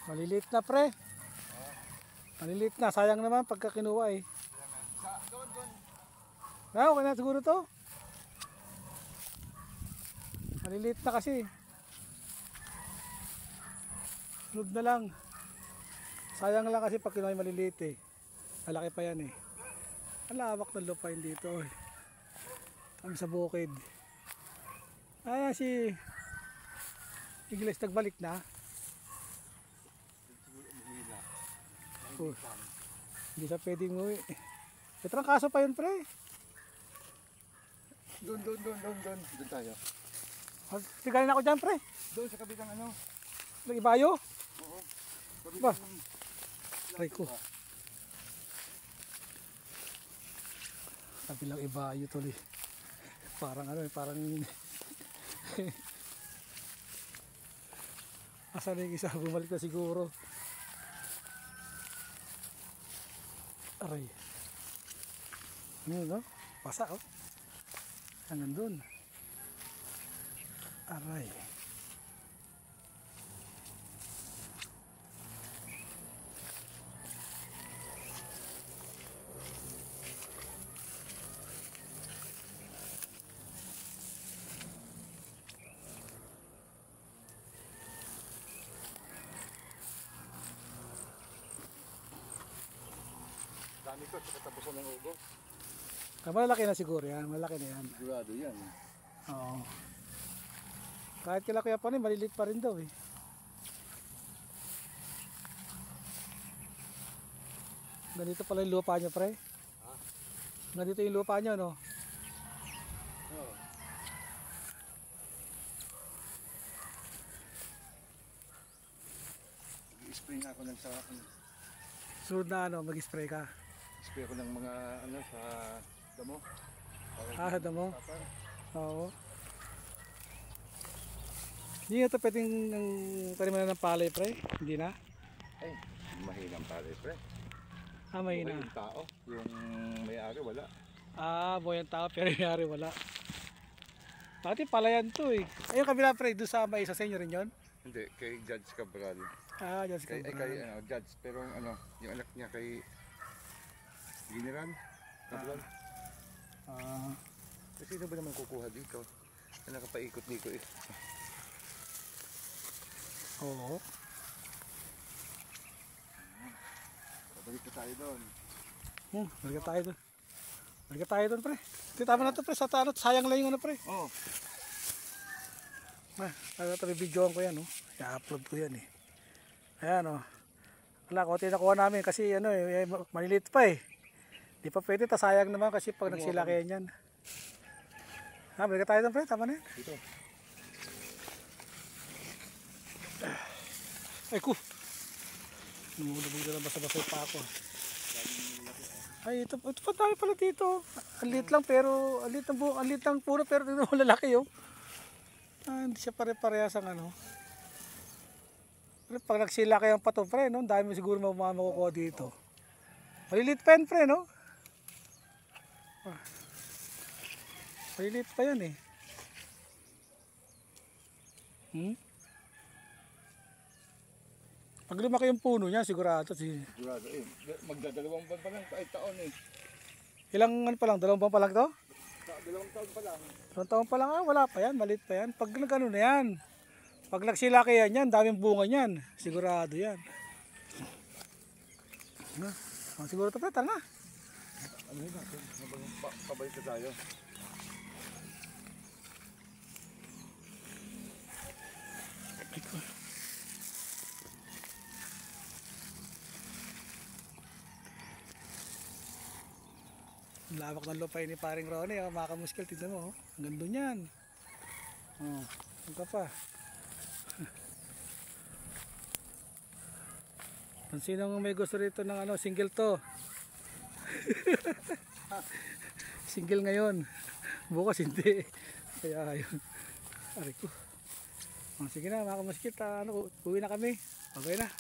Maliliit na pre. Maliliit na. Sayang naman pagka kinuha eh. Doon. Okay na siguro to. Maliliit na kasi. Sunod na lang. Sayang lang kasi pag kinuha yung maliliit eh. Malaki pa yan eh. Ang lawak ng lupain dito eh. Kami sa bukid. Ayan si Igles nagbalik na. Oh, hindi siya pwedeng umuwi. May trangkaso pa yun pre. Doon tayo. Tigalin ako dyan pre. Doon sa kabilang ano. Nag-ibayo. Oo. Ba? Aray ko. Kabilang ibayo tuloy. Parang ano eh, parang asan yung isa, bumalik na siguro. Aray. Ano no? Pasa oh. Hanggang dun. Aray. Dami ko sa katapusan ng ugo. Malaki na siguro yan. Malaki na yan. Sigurado yan. Oo. Kahit kila Kuya Panoy, maliliit pa rin daw eh. Ganito pala yung lupa nyo pre. Ha? Ganito yung lupa nyo no. Oo. Mag-spray nga ako ng sa Sunod na ano, mag-spray ka. spray ako ng mga ano sa damo. Sa damo? Tapar. Oo. Hindi na ito pwedeng taniman ng palay pre. Hindi na. Ay, mahinang pala pre. May Okay, na. yung tao, yung may-ari wala. Buhay ang tao pero yung hari wala. Dati palayan to eh. Ayun kabila pre, doon sa may isa sa inyo rin yun? Hindi, kay Judge Cabral. Diyos ka. Kay ano, Judge, pero ano, yung anak niya kay General Cabral. Kasi sino ba naman kukuha dito? Na nakapaikot dito eh. Oo. Balik na tayo doon. Balik tayo doon. Balik tayo doon pre. Tama na ito pre, sa tanot, sayang lang yung ano pre. Oo. Ito videoan ko yan, i-upload ko yan eh. Ayan wala, konti nakuha namin kasi ano eh, maliliit pa eh. Di pa pwede, sayang naman kasi pag nagsilakihan yan. Balik tayo doon pre, tama na yan. Dito. Ay ko. Lumulubog na lang basa-basa pa ako. Ay, ito pa dami pala dito. Ang liit lang pero, ang liit lang puro pero ito lalaki oh. Hindi siya pare-parehas ang ano. Pero pag nagsilaki ang pato pre, no? Dami siguro makukuha dito. Maliliit pa yan pre, no? Maliliit pa yan eh. Pag lumaki yung puno niya, sigurado. Sigurado eh. Magdadalawang buwan pa lang, kahit taon eh. Ilang ano pa lang, 2 buwan pa lang to? 2 taon pa lang. 2 taon pa lang, wala pa yan, maliit pa yan. Pag nagano na yan, pag nagsilaki yan, daming bunga niyan. Sigurado yan. Siguro ito, tara na. Ano yun natin? Pabalik na tayo. Lawak ng lupay ni paring Ronnie, mga kamuskil, tignan mo, ang ganda niyan. Ang ka pa. Sinong may gusto rito ng ano, single to? Single ngayon. Bukas hindi. Kaya ayun. Aray ko. Sige na mga kamuskil, uwi na kami. Babay na.